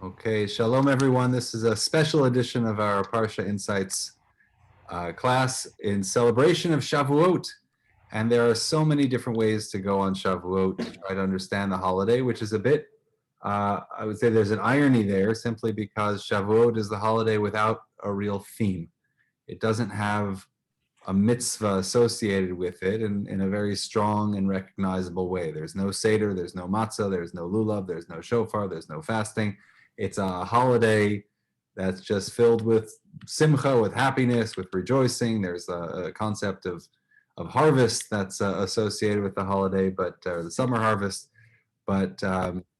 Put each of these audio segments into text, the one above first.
Okay, shalom everyone. This is a special edition of our Parasha Insights class in celebration of Shavuot. And there are so many different ways to go on Shavuot to try to understand the holiday, which is a bit, I would say there's an irony there simply because Shavuot is the holiday without a real theme. It doesn't have a mitzvah associated with it in a very strong and recognizable way. There's no Seder, there's no matzah, there's no lulav, there's no shofar, there's no fasting. It's a holiday that's just filled with simcha, with happiness, with rejoicing. There's a concept of harvest that's associated with the holiday, but the summer harvest. But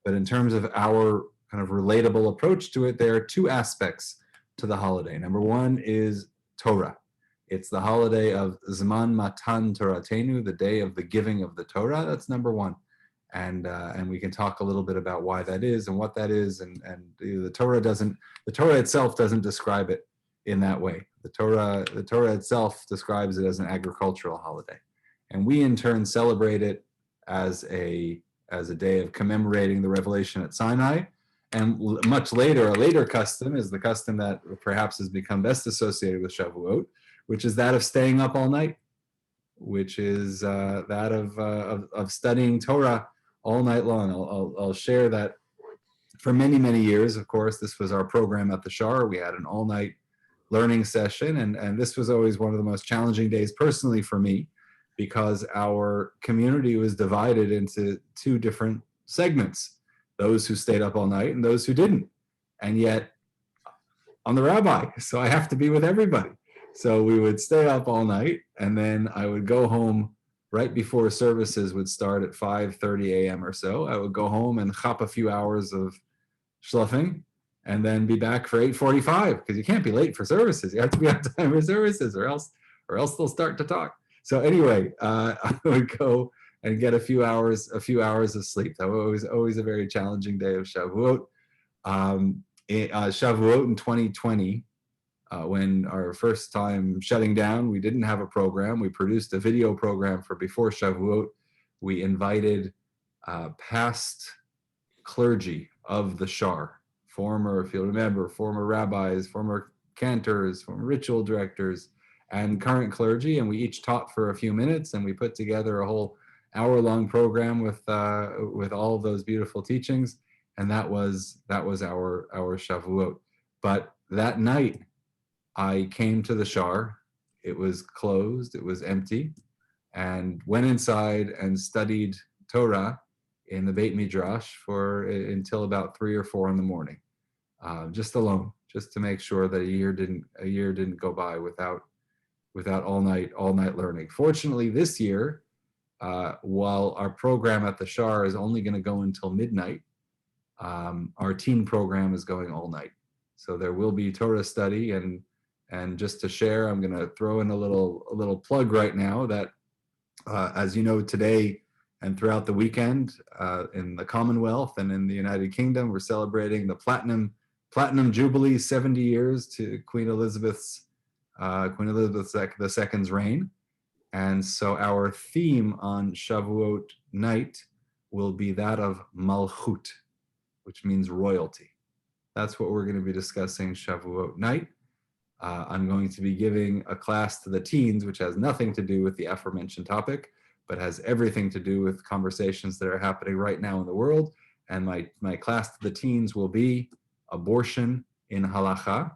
in terms of our kind of relatable approach to it, there are two aspects to the holiday. Number one is Torah. It's the holiday of Zman Matan Toratenu, the day of the giving of the Torah. That's number one. And we can talk a little bit about why that is and what that is. And the Torah itself doesn't describe it in that way. The Torah itself describes it as an agricultural holiday. And we in turn celebrate it as a day of commemorating the revelation at Sinai. And much later, a later custom is the custom that perhaps has become best associated with Shavuot, which is that of staying up all night, which is that of studying Torah all night long. I'll share that for many, many years, of course, this was our program at the Shar. We had an all-night learning session, and this was always one of the most challenging days personally for me because our community was divided into two different segments, those who stayed up all night and those who didn't. And yet, I'm the rabbi, so I have to be with everybody. So we would stay up all night, and then I would go home right before services would start at 5:30 a.m. or so. I would go home and chop a few hours of shluffing, and then be back for 8:45 because you can't be late for services. You have to be on time for services, or else they'll start to talk. So anyway, I would go and get a few hours of sleep. That was always a very challenging day of Shavuot. Shavuot in 2020. When our first time shutting down, we didn't have a program. We produced a video program for before Shavuot. We invited past clergy of the Shar, if you'll remember, former rabbis, former cantors, former ritual directors, and current clergy, and we each taught for a few minutes, and we put together a whole hour-long program with all of those beautiful teachings, and that was our Shavuot. But that night, I came to the Shar. It was closed, it was empty, and went inside and studied Torah in the Beit Midrash until about 3 or 4 in the morning, just alone, just to make sure that a year didn't go by without all night learning. Fortunately, this year, while our program at the Shar is only going to go until midnight, our teen program is going all night. So there will be Torah study, and just to share, I'm going to throw in a little plug right now that, as you know, today and throughout the weekend in the Commonwealth and in the United Kingdom, we're celebrating the Platinum Jubilee, 70 years to Queen Elizabeth II's reign. And so our theme on Shavuot night will be that of Malchut, which means royalty. That's what we're going to be discussing Shavuot night. I'm going to be giving a class to the teens, which has nothing to do with the aforementioned topic, but has everything to do with conversations that are happening right now in the world. And my class to the teens will be abortion in halacha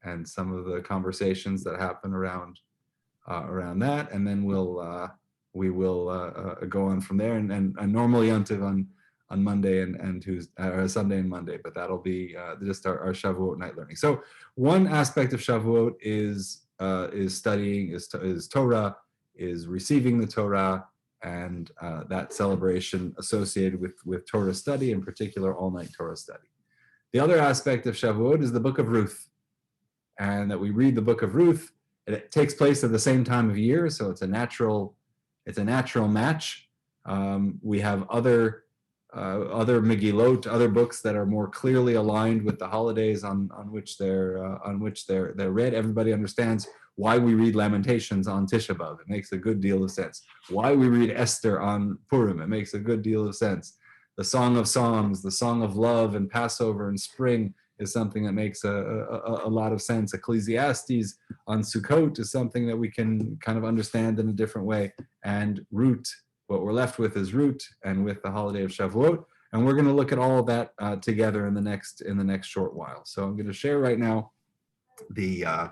and some of the conversations that happen around that. And then we will go on from there. And normally on Monday and Tuesday, Sunday and Monday, but that'll be just our Shavuot night learning. So one aspect of Shavuot is studying, is Torah, is receiving the Torah, and that celebration associated with Torah study, in particular all-night Torah study. The other aspect of Shavuot is the Book of Ruth, and that we read the Book of Ruth. It takes place at the same time of year, so it's a natural match. We have other Megillot, other books that are more clearly aligned with the holidays on which they're read. Everybody understands why we read Lamentations on Tisha B'Av. It makes a good deal of sense. Why we read Esther on Purim. It makes a good deal of sense. The Song of Songs, the Song of Love, and Passover and Spring is something that makes a lot of sense. Ecclesiastes on Sukkot is something that we can kind of understand in a different way. And Root, what we're left with is Root, and with the holiday of Shavuot. And we're going to look at all of that together in the next short while. So I'm going to share right now the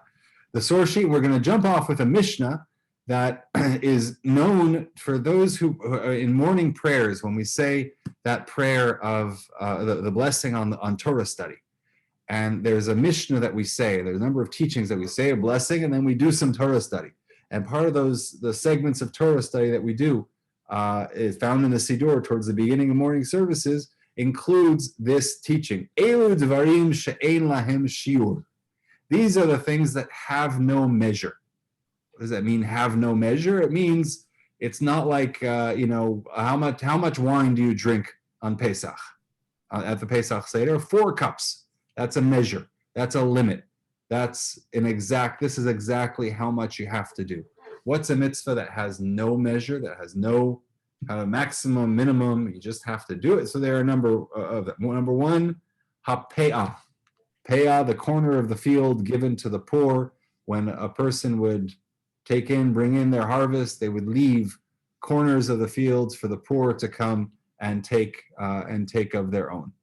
source sheet. We're going to jump off with a Mishnah that is known for those who in morning prayers, when we say that prayer of the blessing on Torah study. And there's a Mishnah that we say, there's a number of teachings that we say, a blessing, and then we do some Torah study. And part of the segments of Torah study that we do is found in the Siddur towards the beginning of morning services, includes this teaching. Elu dvarim she'ein lahem shiur. These are the things that have no measure. What does that mean, have no measure? It means it's not like, how much wine do you drink on Pesach? At the Pesach Seder, 4 cups. That's a measure. That's a limit. This is exactly how much you have to do. What's a mitzvah that has no measure, that has no maximum, minimum? You just have to do it. So there are a number of them. Number one, ha-pe'ah. Pe'ah, the corner of the field given to the poor. When a person would bring in their harvest, they would leave corners of the fields for the poor to come and take of their own.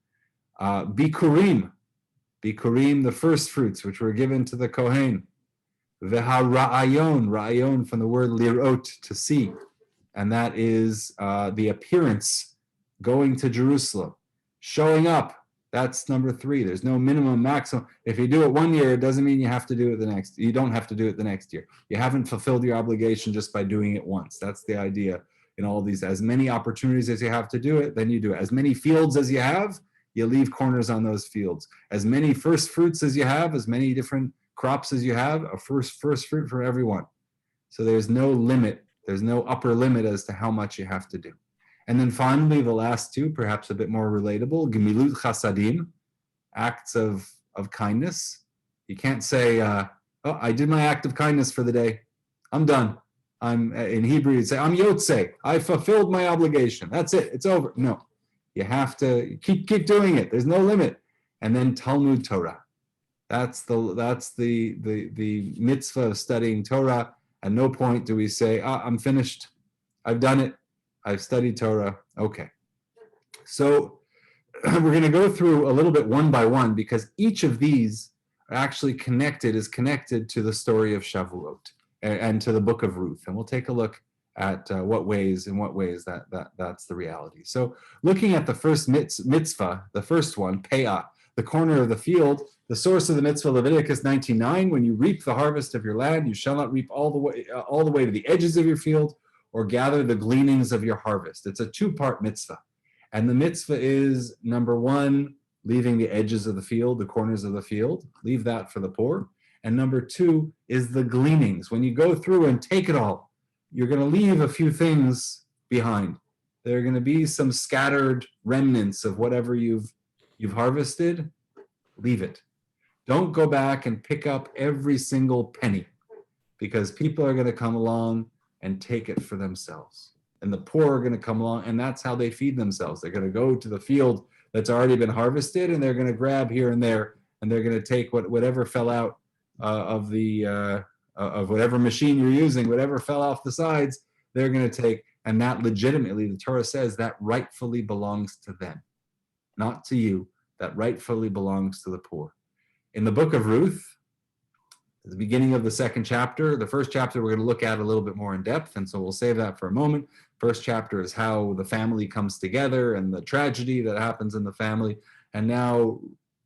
Bikurim, the first fruits, which were given to the Kohen. Ra'ayon from the word lirot, to see. And that is the appearance, going to Jerusalem, showing up. That's number 3. There's no minimum, maximum. If you do it one year, it doesn't mean you have to do it the next. You don't have to do it the next year. You haven't fulfilled your obligation just by doing it once. That's the idea in all these. As many opportunities as you have to do it, then you do it. As many fields as you have, you leave corners on those fields. As many first fruits as you have, as many different crops as you have, a first fruit for everyone. So there's no limit. There's no upper limit as to how much you have to do. And then finally, the last 2, perhaps a bit more relatable, gemilut chasadim, acts of kindness. You can't say, I did my act of kindness for the day. I'm done. In Hebrew, you'd say, I'm yotzei. I fulfilled my obligation. That's it. It's over. No, you have to keep doing it. There's no limit. And then Talmud Torah. That's the mitzvah of studying Torah. At no point do we say, I'm finished. I've done it. I've studied Torah. Okay. So we're going to go through a little bit one by one, because each of these are actually is connected to the story of Shavuot and to the book of Ruth. And we'll take a look at in what ways that's the reality. So looking at the first mitzvah, the first one, pe'ah, the corner of the field, the source of the mitzvah, Leviticus 19:9, when you reap the harvest of your land, you shall not reap all the way to the edges of your field, or gather the gleanings of your harvest. It's a 2-part mitzvah. And the mitzvah is, number 1, leaving the edges of the field, the corners of the field, leave that for the poor. And number 2 is the gleanings. When you go through and take it all, you're going to leave a few things behind. There are going to be some scattered remnants of whatever you've harvested. Leave it. Don't go back and pick up every single penny, because people are going to come along and take it for themselves. And the poor are going to come along, and that's how they feed themselves. They're going to go to the field that's already been harvested, and they're going to grab here and there, and they're going to take whatever fell out of whatever machine you're using, whatever fell off the sides, they're going to take. And that legitimately, the Torah says, that rightfully belongs to them, not to you. That rightfully belongs to the poor. In the book of Ruth, at the beginning of the 2nd chapter, the 1st chapter we're going to look at a little bit more in depth, and so we'll save that for a moment. 1st chapter is how the family comes together and the tragedy that happens in the family. And now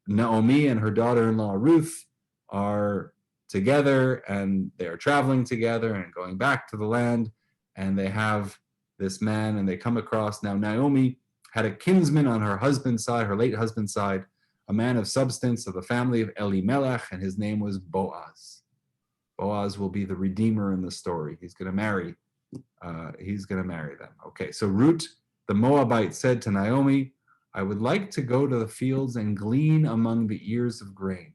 Naomi and her daughter-in-law Ruth are together, and they're traveling together and going back to the land, and they have this man, and they come across. Now Naomi had a kinsman on her husband's side, her late husband's side, a man of substance of the family of Elimelech, and his name was Boaz. Boaz will be the redeemer in the story. He's going to marry them. Okay, so Ruth, the Moabite, said to Naomi, I would like to go to the fields and glean among the ears of grain,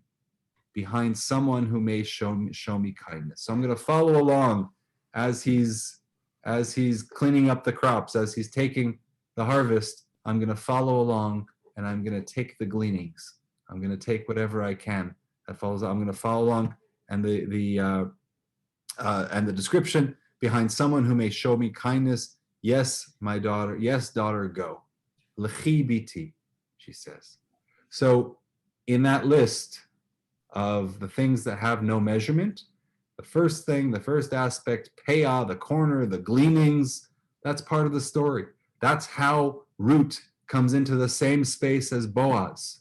behind someone who may show me kindness. So I'm going to follow along as he's cleaning up the crops, as he's taking the harvest. I'm going to follow along, and I'm going to take the gleanings. I'm going to take whatever I can that follows. I'm going to follow along, and the description behind someone who may show me kindness. Yes, my daughter. Yes, daughter, go. L'chi biti, she says. So in that list of the things that have no measurement, the first thing, the first aspect, peah, the corner, the gleanings, that's part of the story. That's how Ruth comes into the same space as Boaz.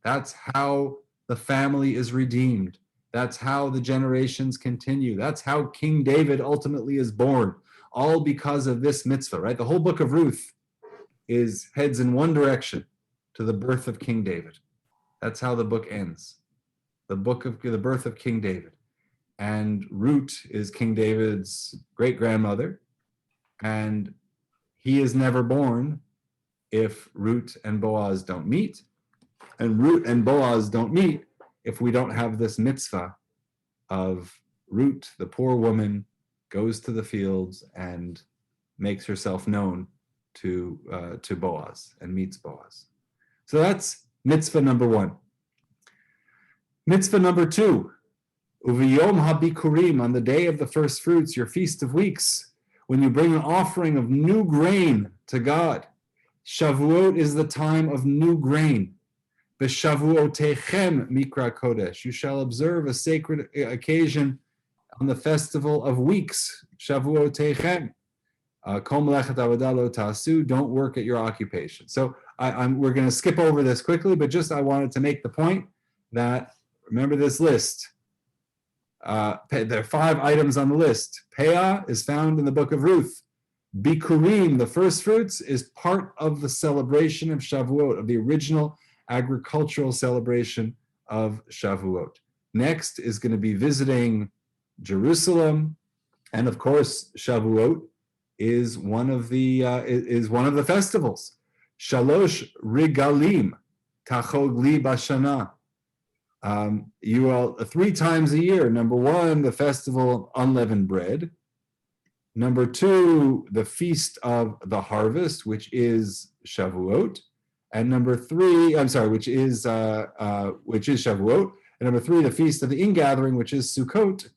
That's how the family is redeemed. That's how the generations continue. That's how King David ultimately is born, all because of this mitzvah, right? The whole book of Ruth heads in one direction, to the birth of King David. That's how the book ends. The birth of King David. And Ruth is King David's great-grandmother, and he is never born if Ruth and Boaz don't meet, and Ruth and Boaz don't meet if we don't have this mitzvah of Ruth, the poor woman, goes to the fields and makes herself known to Boaz and meets Boaz. So that's mitzvah number 1. Mitzvah number 2, Uviyom habikurim, on the day of the first fruits, your feast of weeks, when you bring an offering of new grain to God. Shavuot is the time of new grain. B'shavuotechem mikra kodesh, you shall observe a sacred occasion on the festival of weeks. Shavuotechem. Kol melechet avodah lo ta'asu, don't work at your occupation. So we're going to skip over this quickly, but just I wanted to make the point that, remember this list. There are 5 items on the list. Peah is found in the book of Ruth. Bikurim, the first fruits, is part of the celebration of Shavuot, of the original agricultural celebration of Shavuot. Next is going to be visiting Jerusalem, and of course, Shavuot is one of the festivals. Shalosh Rigalim, Tachog Li Bashana. You all 3 times a year. Number 1, the festival of unleavened bread. Number 2, the feast of the harvest, which is Shavuot. And number 3, which is Shavuot. And number 3, the feast of the ingathering, which is Sukkot.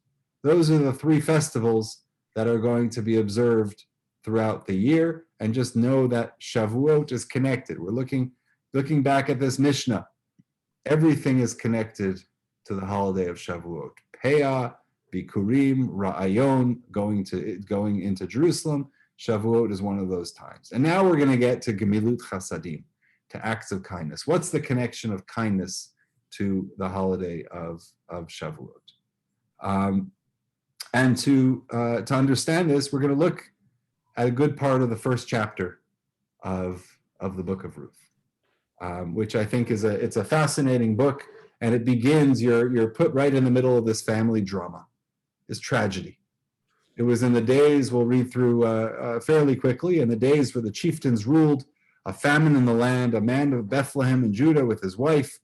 Those are the 3 festivals that are going to be observed throughout the year. And just know that Shavuot is connected. We're looking back at this Mishnah. Everything is connected to the holiday of Shavuot. Peah, Bikurim, Ra'ayon, going into Jerusalem. Shavuot is one of those times. And now we're going to get to Gemilut Chasadim, to acts of kindness. What's the connection of kindness to the holiday of Shavuot? And to understand this, we're going to look at a good part of the first chapter of the book of Ruth. Which I think it's a fascinating book, and it begins, you're put right in the middle of this family drama, this tragedy. It was in the days, we'll read through fairly quickly, in the days where the chieftains ruled, a famine in the land, a man of Bethlehem in Judah with his wife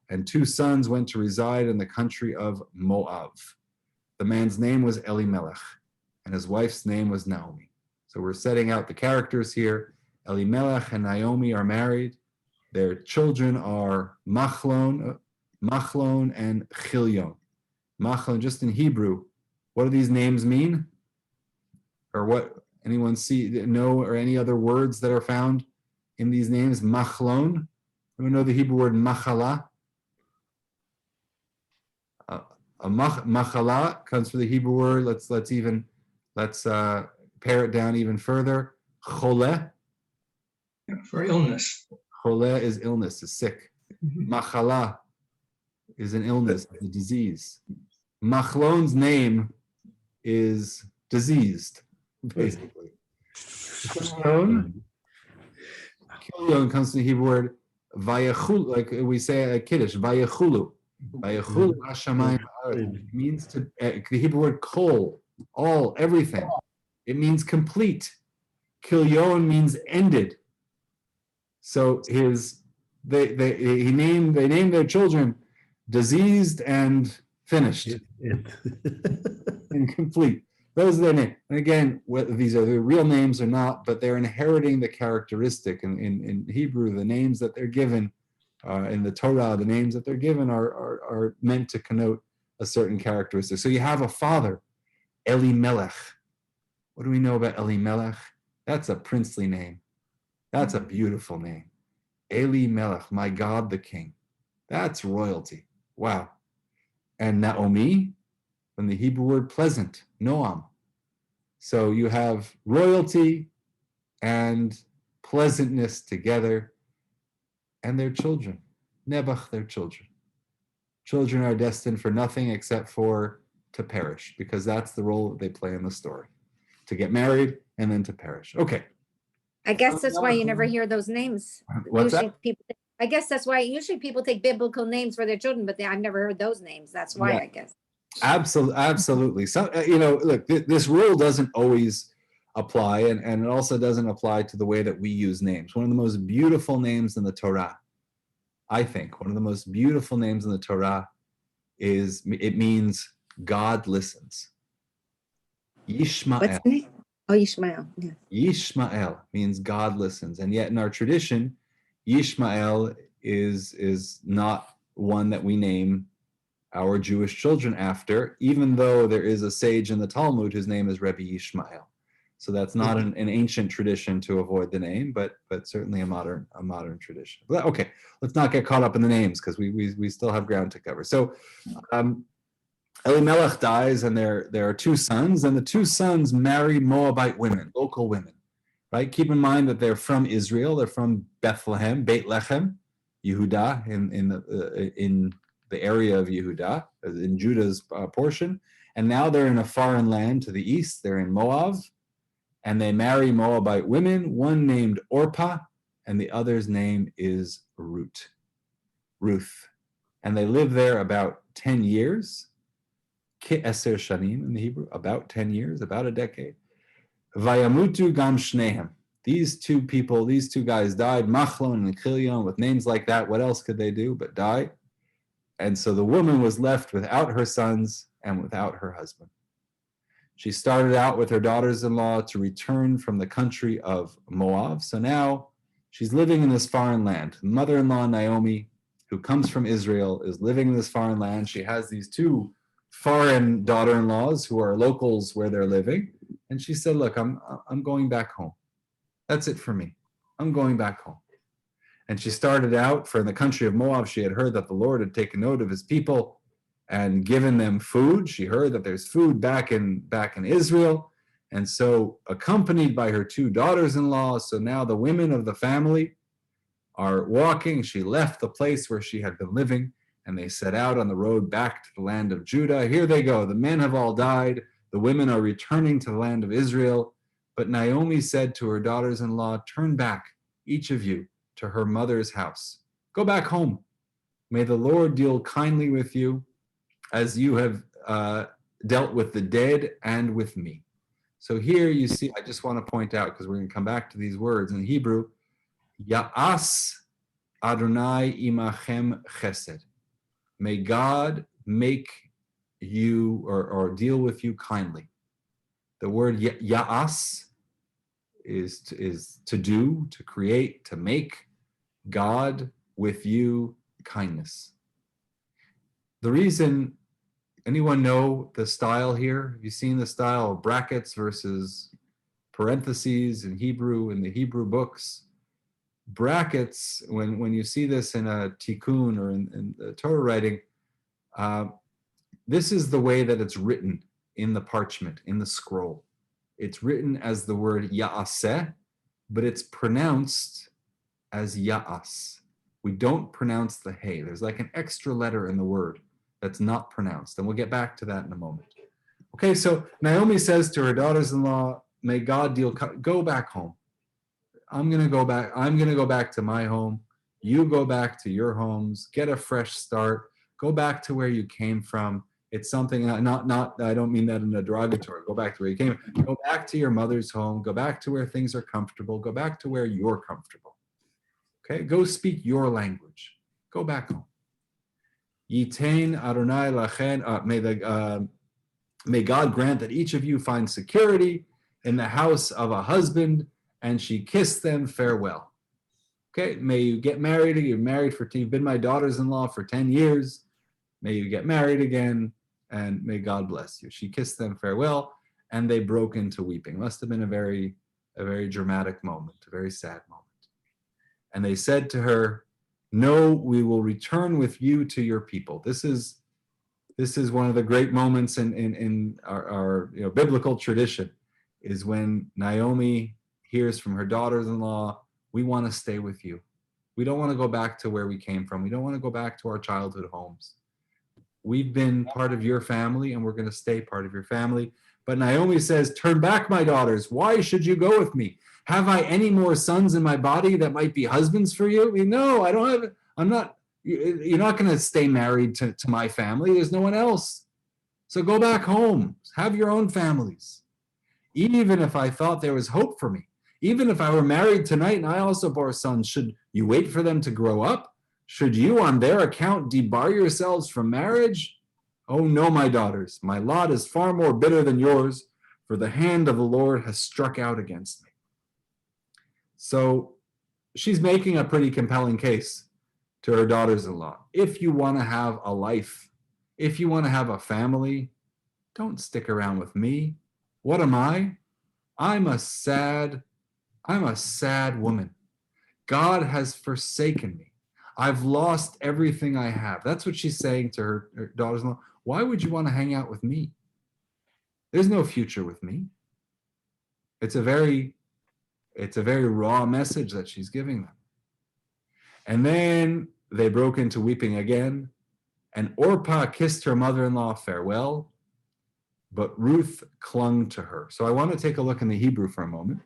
and 2 sons went to reside in the country of Moab. The man's name was Elimelech, and his wife's name was Naomi. So we're setting out the characters here. Elimelech and Naomi are married. Their children are Machlon and Chilion. Machlon, just in Hebrew, what do these names mean? Or what, anyone know, or any other words that are found in these names? Machlon, anyone know the Hebrew word machala? Machala comes from the Hebrew word, let's pare it down even further. Choleh. For illness. Choleh is illness, is sick. Machala is an illness, a disease. Machlon's name is diseased, basically. Kilion comes from the Hebrew word vayachulu, like we say at Kiddush, vayachulu. Vayachulu hashamayim ha'aretz. It means the Hebrew word kol, all, everything. It means complete. Kilion means ended. So they named their children diseased and finished, incomplete. Those are their names. And again, whether these are their real names or not, but they're inheriting the characteristic. In Hebrew, the names that they're given, in the Torah, the names that they're given are meant to connote a certain characteristic. So you have a father, Elimelech. What do we know about Elimelech? That's a princely name. That's a beautiful name. Elimelech, my God the King. That's royalty. Wow. And Naomi, from the Hebrew word pleasant, Noam. So you have royalty and pleasantness together, and their children. Nebuch, their children. Children are destined for nothing except for to perish, because that's the role that they play in the story. To get married and then to perish. Okay. I guess that's why you never hear those names. What's Usually that? I guess that's why usually people take biblical names for their children, but I've never heard those names. That's why, Yeah. I guess. Absolutely. So, look, this rule doesn't always apply, and it also doesn't apply to the way that we use names. One of the most beautiful names in the Torah, I think, one of the most beautiful names in the Torah it means God listens. Yishmael. What's the name? Oh, Ishmael. Yeah. Yishmael means God listens. And yet in our tradition, Yishmael is not one that we name our Jewish children after, even though there is a sage in the Talmud whose name is Rabbi Yishmael. So that's not an ancient tradition to avoid the name, but certainly a modern tradition. But, okay, let's not get caught up in the names because we still have ground to cover. So Elimelech dies, and there are two sons, and the two sons marry Moabite women, local women. Right? Keep in mind that they're from Israel. They're from Bethlehem, Beit Lechem, Yehuda, in the area of Yehuda, in Judah's portion. And now they're in a foreign land to the east. They're in Moab, and they marry Moabite women, one named Orpah, and the other's name is Ruth. And they live there about 10 years. Ke'eser shanim in the Hebrew, about 10 years, about a decade. Vayamutu gam shnehem. These two guys died, Machlon and Chilion, with names like that. What else could they do but die? And so the woman was left without her sons and without her husband. She started out with her daughters-in-law to return from the country of Moab. So now she's living in this foreign land. Mother-in-law Naomi, who comes from Israel, is living in this foreign land. She has these two foreign daughter-in-laws who are locals where they're living. And she said, look, I'm going back home. That's it for me. I'm going back home. And she started out for the country of Moab. She had heard that the Lord had taken note of his people and given them food. She heard that there's food back in Israel. And so accompanied by her two daughters-in-law, so now the women of the family are walking. She left the place where she had been living, and they set out on the road back to the land of Judah. Here they go. The men have all died. The women are returning to the land of Israel. But Naomi said to her daughters-in-law, turn back, each of you, to her mother's house. Go back home. May the Lord deal kindly with you as you have dealt with the dead and with me. So here you see, I just want to point out, because we're going to come back to these words in Hebrew, Ya'as Adonai imachem chesed. May God make you or deal with you kindly. The word Ya'as is to do, to create, to make. God with you kindness. The reason, anyone know the style here? Have you seen the style of brackets versus parentheses in Hebrew, in the Hebrew books? Brackets, when you see this in a tikkun or in the Torah writing, this is the way that it's written in the parchment, in the scroll. It's written as the word Ya'aseh, but it's pronounced as Ya'as. We don't pronounce the hey. There's like an extra letter in the word that's not pronounced. And we'll get back to that in a moment. Okay, so Naomi says to her daughters-in-law, may God go back home. I'm going to go back. I'm going to go back to my home. You go back to your homes. Get a fresh start. Go back to where you came from. It's something, not. I don't mean that in a derogatory. Go back to where you came. Go back to your mother's home. Go back to where things are comfortable. Go back to where you're comfortable. Okay, go speak your language. Go back home. Yitain Adonai lachen. May God grant that each of you find security in the house of a husband. And she kissed them farewell. Okay, may you get married. You've been my daughters-in-law for 10 years. May you get married again, and may God bless you. She kissed them farewell, and they broke into weeping. Must have been a very dramatic moment, a very sad moment. And they said to her, "No, we will return with you to your people." This is one of the great moments in our biblical tradition, is when Naomi hears from her daughters-in-law, "We want to stay with you. We don't want to go back to where we came from. We don't want to go back to our childhood homes. We've been part of your family, and we're going to stay part of your family." But Naomi says, "Turn back, my daughters. Why should you go with me? Have I any more sons in my body that might be husbands for you?" No, I don't have. I'm not. You're not going to stay married to my family. There's no one else. So go back home. Have your own families. Even if I thought there was hope for me, even if I were married tonight and I also bore sons, should you wait for them to grow up? Should you, on their account, debar yourselves from marriage? Oh no, my daughters, my lot is far more bitter than yours, for the hand of the Lord has struck out against me. So she's making a pretty compelling case to her daughters-in-law. If you want to have a life, if you want to have a family, don't stick around with me. What am I? I'm a sad woman. God has forsaken me. I've lost everything I have. That's what she's saying to her daughters-in-law. Why would you want to hang out with me? There's no future with me. It's a very raw message that she's giving them. And then they broke into weeping again, and Orpah kissed her mother-in-law farewell, but Ruth clung to her. So I want to take a look in the Hebrew for a moment.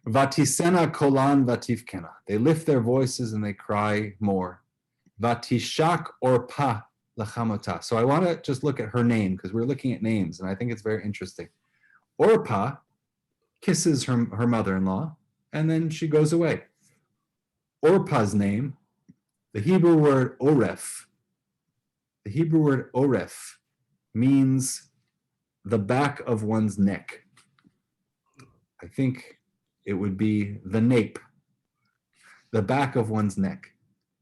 Vatisena kolan vatifkena. They lift their voices and they cry more. Vatishak Orpah lachamota. So I want to just look at her name, because we're looking at names, and I think it's very interesting. Orpah kisses her mother-in-law, and then she goes away. Orpah's name, the Hebrew word oref. The Hebrew word oref means the back of one's neck. I think it would be the nape, the back of one's neck.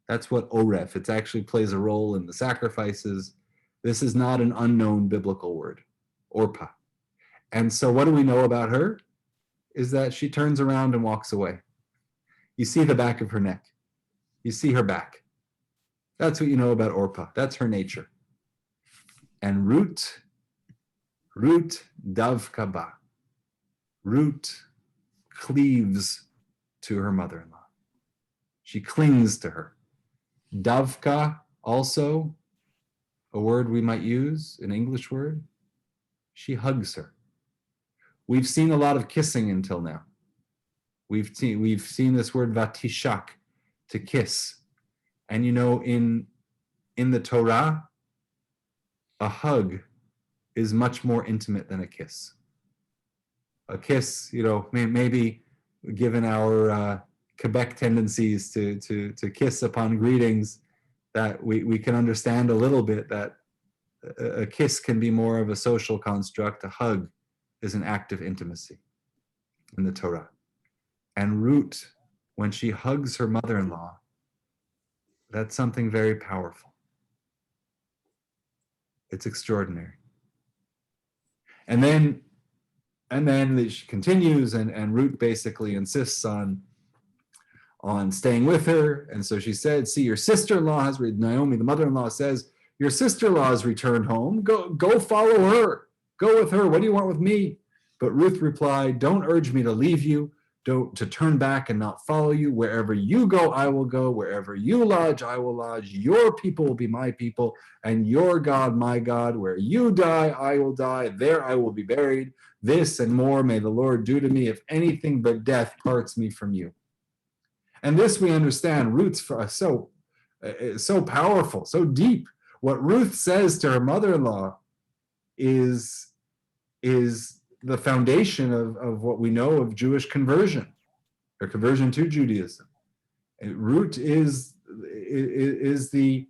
That's what oref. It actually plays a role in the sacrifices. This is not an unknown biblical word, Orpah. And so what do we know about her? Is that she turns around and walks away. You see the back of her neck. You see her back. That's what you know about Orpah. That's her nature. And Ruth davka ba. Ruth cleaves to her mother-in-law. She clings to her. Davka, also a word we might use, an English word. She hugs her. We've seen a lot of kissing until now. We've seen this word vatishak, to kiss. And in the Torah, a hug is much more intimate than a kiss. A kiss, maybe given our Quebec tendencies to kiss upon greetings, that we can understand a little bit that a kiss can be more of a social construct. A hug is an act of intimacy in the Torah. And Ruth, when she hugs her mother-in-law, that's something very powerful. It's extraordinary. And then she continues, and Ruth basically insists on staying with her. And so she said, "See, your sister-in-law has," Naomi, the mother-in-law, says, "Your sister-in-law has returned home. Go follow her. Go with her. What do you want with me?" But Ruth replied, "Don't urge me to leave you, to turn back and not follow you. Wherever you go, I will go. Wherever you lodge, I will lodge. Your people will be my people, and your God, my God. Where you die, I will die. There I will be buried. This and more may the Lord do to me, if anything but death parts me from you." And this we understand. Ruth's so powerful, so deep. What Ruth says to her mother-in-law is the foundation of what we know of Jewish conversion, or conversion to Judaism. And Ruth is the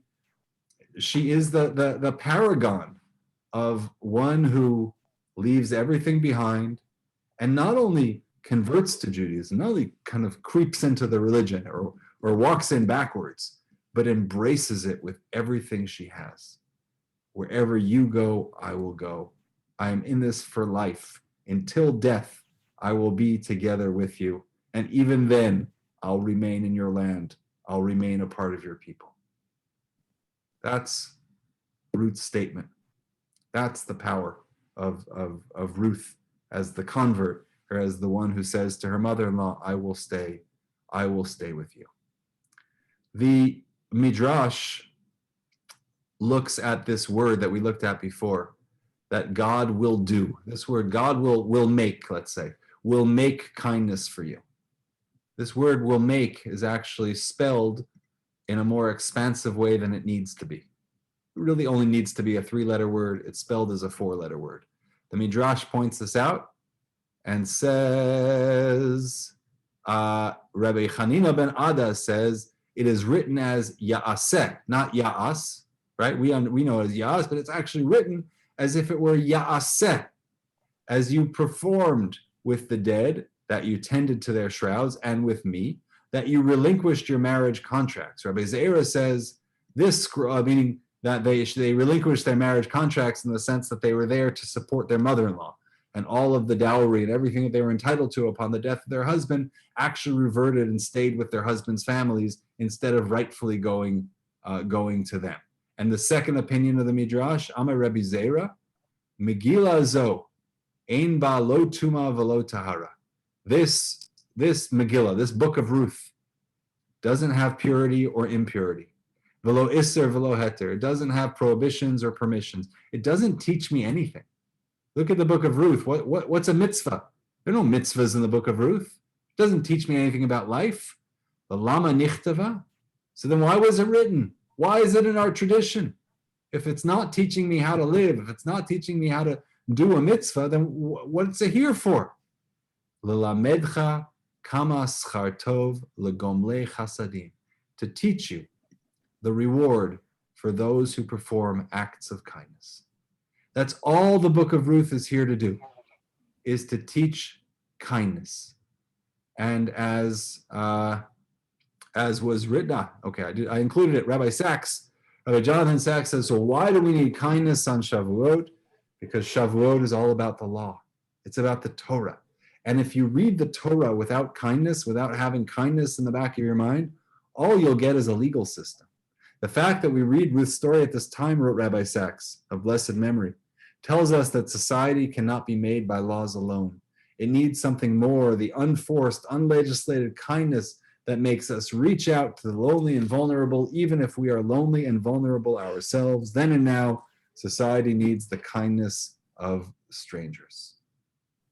paragon of one who leaves everything behind and not only converts to Judaism, not only kind of creeps into the religion or walks in backwards, but embraces it with everything she has. Wherever you go, I will go. I am in this for life. Until death, I will be together with you. And even then, I'll remain in your land. I'll remain a part of your people. That's Ruth's statement. That's the power of Ruth as the convert, or as the one who says to her mother-in-law, I will stay with you. The Midrash looks at this word that we looked at before, that God will do. This word, God will make, let's say, will make kindness for you. This word will make is actually spelled in a more expansive way than it needs to be. It really only needs to be a 3-letter word. It's spelled as a 4-letter word. The Midrash points this out and says, Rabbi Hanina ben Ada says, it is written as Ya'aseh, not Ya'as, right? We know it as Ya'as, but it's actually written as if it were Ya'aseh, as you performed with the dead, that you tended to their shrouds, and with me, that you relinquished your marriage contracts. Rabbi Zera says this, meaning that they relinquished their marriage contracts in the sense that they were there to support their mother-in-law, and all of the dowry and everything that they were entitled to upon the death of their husband actually reverted and stayed with their husbands' families instead of rightfully going to them. And the second opinion of the Midrash, Amar Rabbi Zera, Megillah zo, ein ba lo tuma velo tahara. This Megillah, this book of Ruth, doesn't have purity or impurity. Velo iser velo heter. It doesn't have prohibitions or permissions. It doesn't teach me anything. Look at the book of Ruth. What's a mitzvah? There are no mitzvahs in the book of Ruth. It doesn't teach me anything about life. The lama nichtava. So then why was it written? Why is it in our tradition? If it's not teaching me how to live, if it's not teaching me how to do a mitzvah, then what's it here for? L'lamedcha kama schar tov legomle chasadim. To teach you the reward for those who perform acts of kindness. That's all the book of Ruth is here to do, is to teach kindness. And as was written, I included it. Rabbi Jonathan Sachs says, so why do we need kindness on Shavuot? Because Shavuot is all about the law. It's about the Torah. And if you read the Torah without kindness, without having kindness in the back of your mind, all you'll get is a legal system. The fact that we read Ruth's story at this time, wrote Rabbi Sachs of blessed memory, tells us that society cannot be made by laws alone. It needs something more, the unforced, unlegislated kindness that makes us reach out to the lonely and vulnerable, even if we are lonely and vulnerable ourselves. Then and now, society needs the kindness of strangers.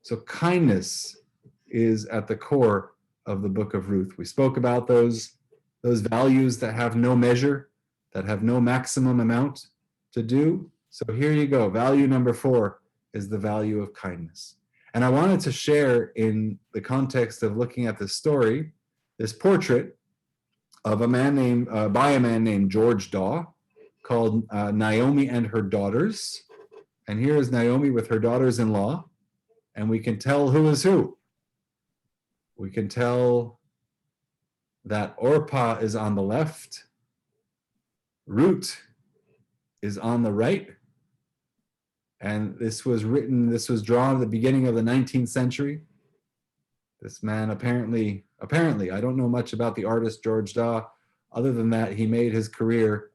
So kindness is at the core of the book of Ruth. We spoke about those values that have no measure, that have no maximum amount to do. So here you go. Value number 4 is the value of kindness. And I wanted to share, in the context of looking at this story, this portrait of a man named George Daw, called Naomi and Her Daughters. And here is Naomi with her daughters-in-law, and we can tell who is who. We can tell that Orpah is on the left, Ruth is on the right, and this was drawn at the beginning of the 19th century. This man apparently, I don't know much about the artist George Daw, other than that he made his career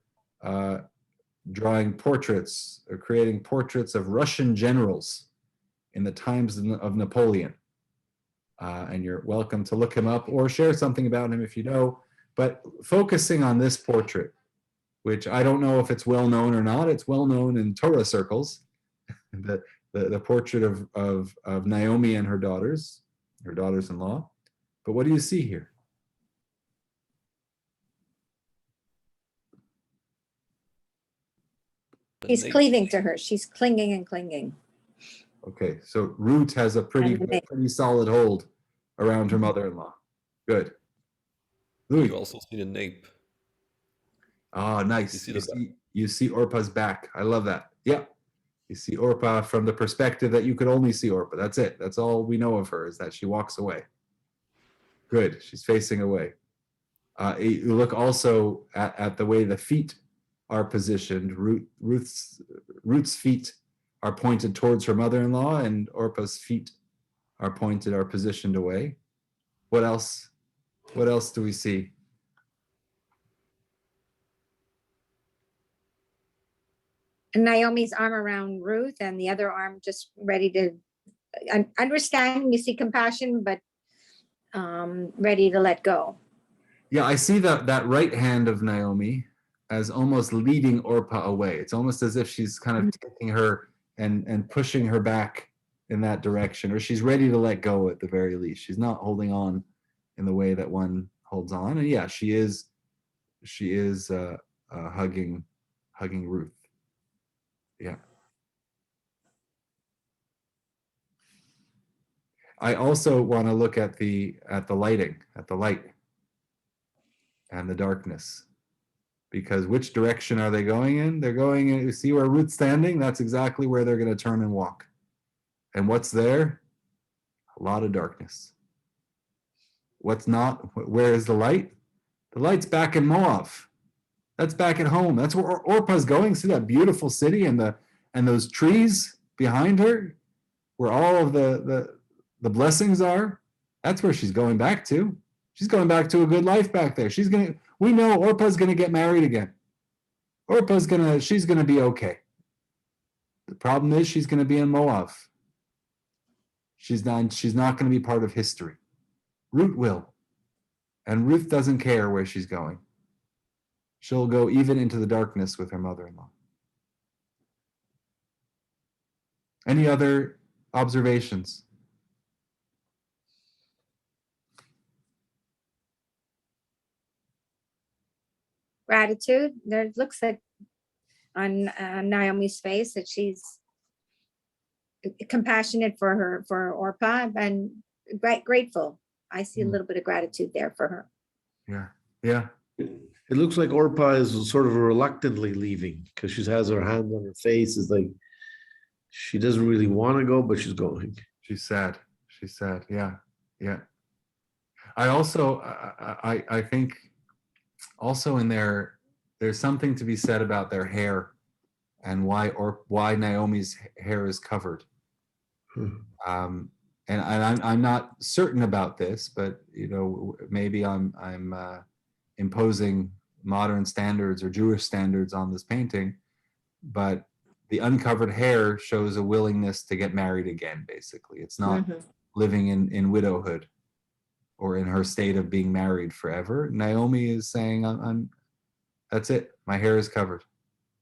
drawing portraits or creating portraits of Russian generals in the times of Napoleon. And you're welcome to look him up or share something about him if you know. But focusing on this portrait, which I don't know if it's well known or not, it's well known in Torah circles, the portrait of Naomi and her daughters-in-law. But what do you see here? He's cleaving to her. She's clinging and clinging. Okay, so Ruth has a pretty solid hold around her mother-in-law. Good. Louis. You also see the nape. Ah, nice. You see Orpah's back. I love that. Yeah. You see Orpah from the perspective that you could only see Orpah. That's it. That's all we know of her, is that she walks away. Good. She's facing away. You look also at the way the feet are positioned. Ruth's feet are pointed towards her mother-in-law, and Orpah's feet are positioned away. What else? What else do we see? And Naomi's arm around Ruth and the other arm just ready to understand. You see compassion, but ready to let go. Yeah, I see that right hand of Naomi as almost leading Orpah away. It's almost as if she's kind of taking her and pushing her back in that direction, or she's ready to let go at the very least. She's not holding on in the way that one holds on. And yeah, she is hugging Ruth. Yeah. I also want to look at the lighting, at the light and the darkness, because which direction are they going in? They're going in. You see where Ruth's standing? That's exactly where they're going to turn and walk. And what's there? A lot of darkness. What's not? Where is the light? The light's back in Moab. That's back at home. That's where Orpah's going. See that beautiful city and those trees behind her, where all of the blessings are. That's where she's going back to. She's going back to a good life back there. We know Orpah's gonna get married again. She's gonna be okay. The problem is she's gonna be in Moab. She's not gonna be part of history. Ruth will. And Ruth doesn't care where she's going. She'll go even into the darkness with her mother-in-law. Any other observations? Gratitude. There looks like on Naomi's face that she's compassionate for Orpah and grateful. I see a little bit of gratitude there for her. Yeah. It looks like Orpah is sort of reluctantly leaving because she has her hand on her face. It's like she doesn't really want to go, but she's going. She's sad. Yeah. I also, I think also in there's something to be said about their hair and why Naomi's hair is covered. And I'm not certain about this, but maybe I'm imposing modern standards or Jewish standards on this painting, but the uncovered hair shows a willingness to get married again. Basically, it's not living in widowhood or in her state of being married forever. Naomi is saying, that's it. My hair is covered.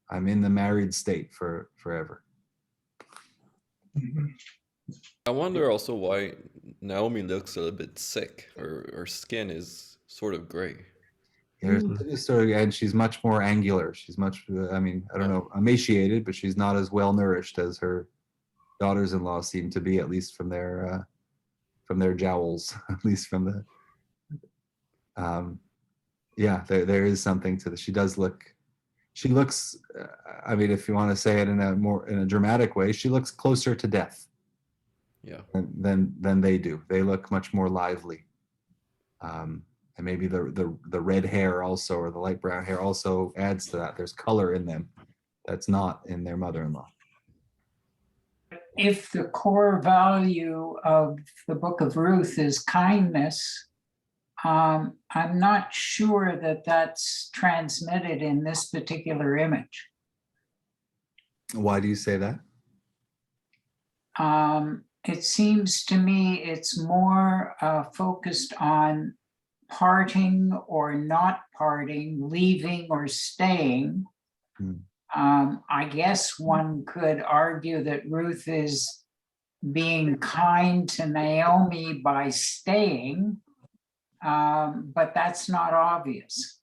I'm in the married state forever. I wonder also why Naomi looks a little bit sick. Her skin is sort of gray. There's this story, and she's much more angular. She's much, I don't know, emaciated, but she's not as well nourished as her daughters-in-law seem to be, at least from their jowls, at least from the. There is something to this. She looks. If you want to say it in a dramatic way, she looks closer to death. Yeah. Than they do. They look much more lively. And maybe the red hair also, or the light brown hair also adds to that. There's color in them that's not in their mother-in-law. If the core value of the book of Ruth is kindness, I'm not sure that that's transmitted in this particular image. Why do you say that? It seems to me it's more focused on parting or not parting, leaving or staying. I guess one could argue that Ruth is being kind to Naomi by staying, but that's not obvious.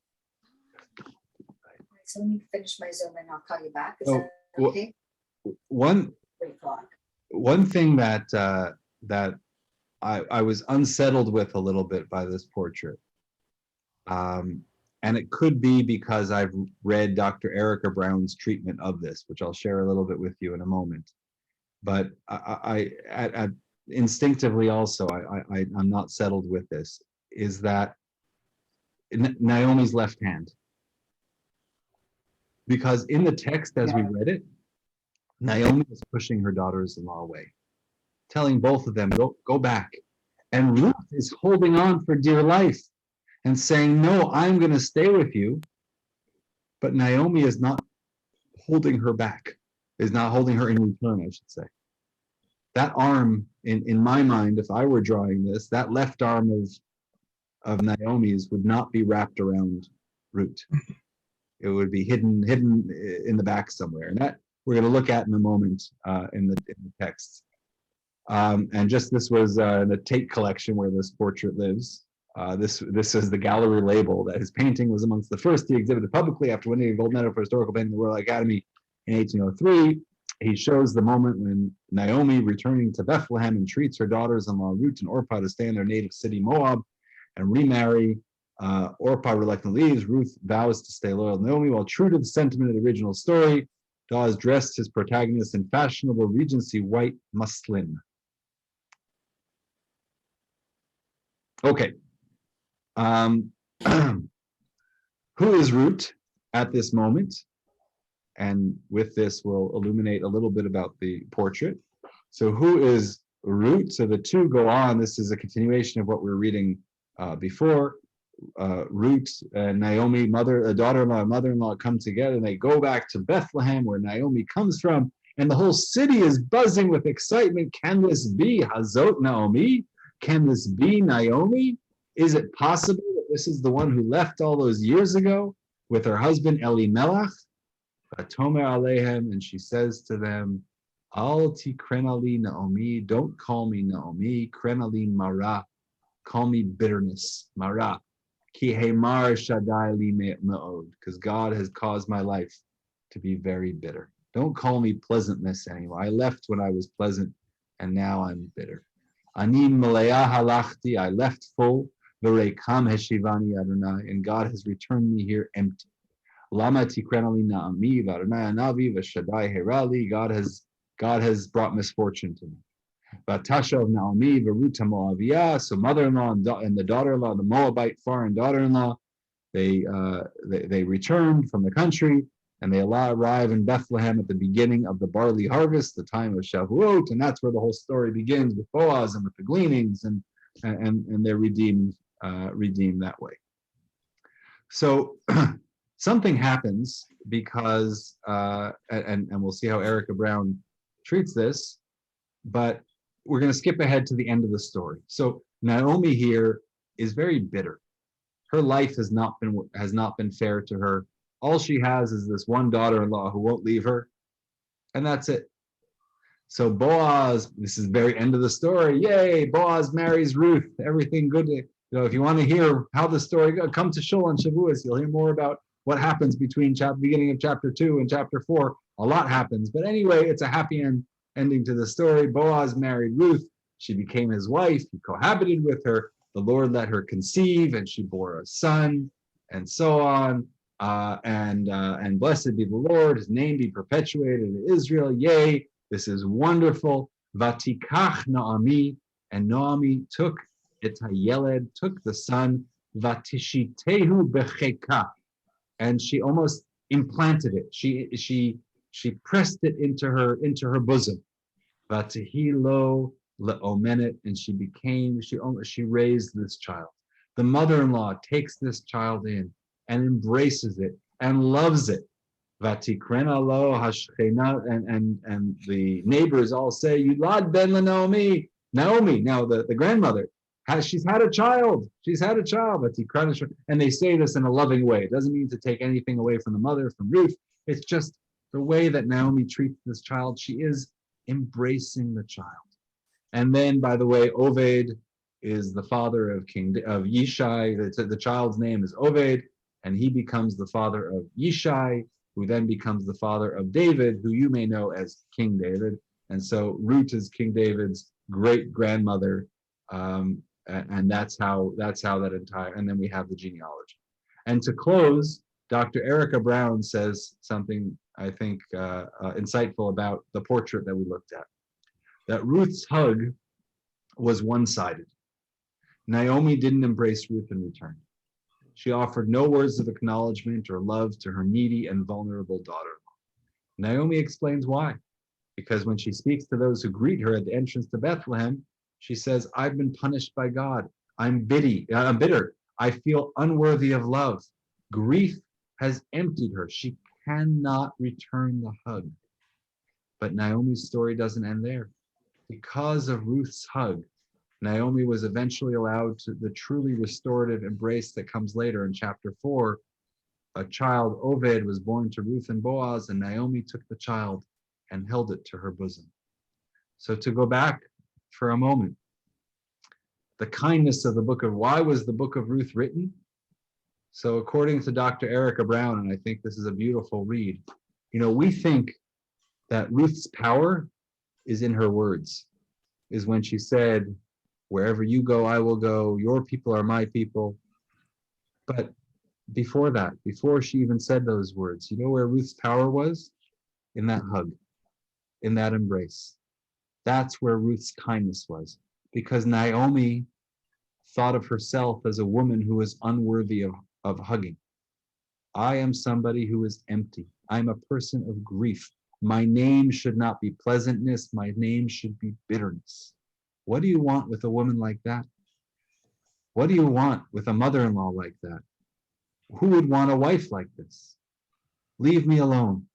So let me finish my Zoom and I'll call you back. Is Oh, that okay? One 3 o'clock. One thing that I was unsettled with a little bit by this portrait And it could be because I've read Dr. Erica Brown's treatment of this, which I'll share a little bit with you in a moment. But instinctively also, I'm not settled with this, is that Naomi's left hand. Because in the text, as we read it, Naomi is pushing her daughters-in-law away, telling both of them, go back. And Ruth is holding on for dear life and saying, no, I'm going to stay with you. But Naomi is not holding her back, is not holding her in return, I should say. That arm, in my mind, if I were drawing this, that left arm of Naomi's would not be wrapped around Ruth. It would be hidden in the back somewhere. And that we're going to look at in a moment in the text. And just this was in the Tate collection where this portrait lives. This is the gallery label that his painting was amongst the first he exhibited publicly after winning a gold medal for historical painting in the Royal Academy in 1803. He shows the moment when Naomi, returning to Bethlehem, entreats her daughters-in-law Ruth and Orpah to stay in their native city Moab and remarry. Orpah reluctantly leaves. Ruth vows to stay loyal to Naomi, while true to the sentiment of the original story, Dawes dressed his protagonist in fashionable Regency white muslin. Okay. Who is Ruth at this moment? And with this, we'll illuminate a little bit about the portrait. So who is Ruth? So the two go on. This is a continuation of what we were reading before. Ruth and Naomi, daughter-in-law and mother-in-law come together, and they go back to Bethlehem, where Naomi comes from, and the whole city is buzzing with excitement. Can this be Hazot Naomi? Can this be Naomi? Is it possible that this is the one who left all those years ago with her husband Elimelech? Vatomer Alehem, and she says to them, Al tikrenali Naomi, don't call me Naomi, krenali Mara, call me bitterness, Mara. Ki heimar shaddai li me'od, because God has caused my life to be very bitter. Don't call me pleasantness anymore. I left when I was pleasant, and now I'm bitter. Ani meleah halachti, I left full, v'reikam heshivani Adonai, and God has returned me here empty. Lama tikrenali na'ami v'Adonai anavi v'shaddai herali, God has brought misfortune to me. Vatasha of Naomi v'Ruta Moaviyah, so mother-in-law and the daughter-in-law, the Moabite foreign daughter-in-law, they returned from the country, and they arrive in Bethlehem at the beginning of the barley harvest, the time of Shavuot, and that's where the whole story begins with Boaz and with the gleanings, and they're redeemed that way. So something happens because, and we'll see how Erica Brown treats this, but we're going to skip ahead to the end of the story. So Naomi here is very bitter. Her life has not been fair to her. All she has is this one daughter-in-law who won't leave her, and that's it. So Boaz, this is the very end of the story. Yay! Boaz marries Ruth. Everything good. If you want to hear how the story goes, come to Shul on Shavuos. You'll hear more about what happens between beginning of chapter 2 and chapter 4. A lot happens, but anyway, it's a happy ending to the story. Boaz married Ruth. She became his wife. He cohabited with her. The Lord let her conceive, and she bore a son, and so on. And blessed be the Lord. His name be perpetuated in Israel. Yay! This is wonderful. Vatikach Naomi, and Naomi took took the son. Vatishitehu becheka, and she almost implanted it. She pressed it into her bosom. Vatihilo leomenet, and she raised this child. The mother-in-law takes this child in and embraces it and loves it. Vatikrena lo hashchena, and the neighbors all say, Yulad ben Naomi. Naomi, now the grandmother, she's had a child. And they say this in a loving way. It doesn't mean to take anything away from the mother, from Ruth. It's just the way that Naomi treats this child. She is embracing the child. And then, by the way, Oved is the father of Yishai. The child's name is Oved, and he becomes the father of Yishai, who then becomes the father of David, who you may know as King David. And so Ruth is King David's great grandmother, and that's how that entire. And then we have the genealogy. And to close, Dr. Erica Brown says something I think insightful about the portrait that we looked at. That Ruth's hug was one-sided. Naomi didn't embrace Ruth in return. She offered no words of acknowledgement or love to her needy and vulnerable daughter-in-law. Naomi explains why. Because when she speaks to those who greet her at the entrance to Bethlehem, she says, I've been punished by God. I'm bitter. I feel unworthy of love. Grief has emptied her. She cannot return the hug. But Naomi's story doesn't end there. Because of Ruth's hug, Naomi was eventually allowed to the truly restorative embrace that comes later in chapter 4. A child, Oved, was born to Ruth and Boaz, and Naomi took the child and held it to her bosom. So to go back for a moment, the kindness of the book of, why was the book of Ruth written? So according to Dr. Erica Brown, and I think this is a beautiful read, we think that Ruth's power is in her words, is when she said, wherever you go, I will go, your people are my people. But before that, before she even said those words, you know where Ruth's power was? In that hug, in that embrace. That's where Ruth's kindness was, because Naomi thought of herself as a woman who was unworthy of hugging. I am somebody who is empty. I'm a person of grief. My name should not be pleasantness. My name should be bitterness. What do you want with a woman like that? What do you want with a mother-in-law like that? Who would want a wife like this? Leave me alone.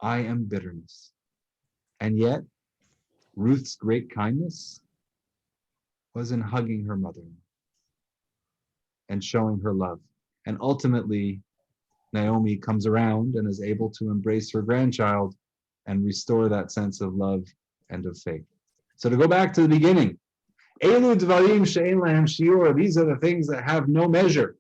I am bitterness. And yet, Ruth's great kindness was in hugging her mother-in-law and showing her love. And ultimately, Naomi comes around and is able to embrace her grandchild and restore that sense of love and of faith. So to go back to the beginning, Elu dvarim she'en lahem shiur, these are the things that have no measure.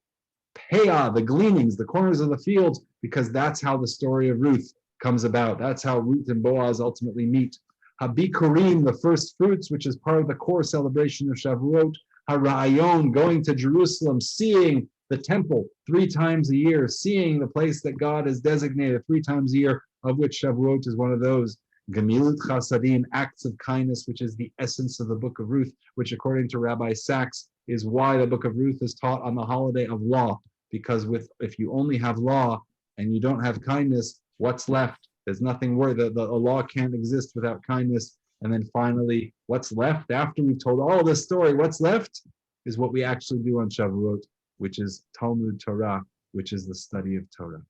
Peah, the gleanings, the corners of the field, because that's how the story of Ruth comes about. That's how Ruth and Boaz ultimately meet. Habikurim, the first fruits, which is part of the core celebration of Shavuot. Harayon, going to Jerusalem, seeing the temple 3 times a year, seeing the place that God has designated 3 times a year, of which Shavuot is one of those. Gemilut Chasadim, acts of kindness, which is the essence of the book of Ruth, which according to Rabbi Sachs is why the book of Ruth is taught on the holiday of law, because if you only have law and you don't have kindness, what's left? There's nothing worth. The law can't exist without kindness. And then finally, what's left after we've told all this story, what's left is what we actually do on Shavuot, which is Talmud Torah, which is the study of Torah.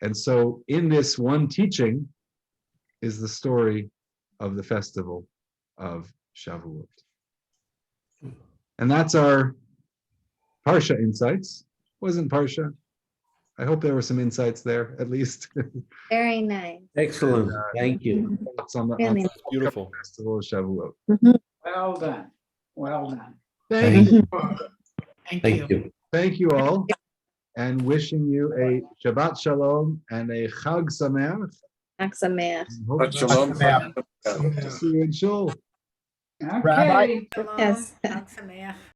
And so in this one teaching is the story of the festival of Shavuot. And that's our Parsha insights. Wasn't Parsha? I hope there were some insights there, at least. Very nice. Excellent. Thank you. Thoughts on the Really. Beautiful. festival of Shavuot. Well done. Well done. Thank you. Thank you. Thank you all. And wishing you a Shabbat Shalom and a Chag Sameach. Chag Sameach. Hope Shalom. to see you in Shul. Okay. Yes. Chag Sameach.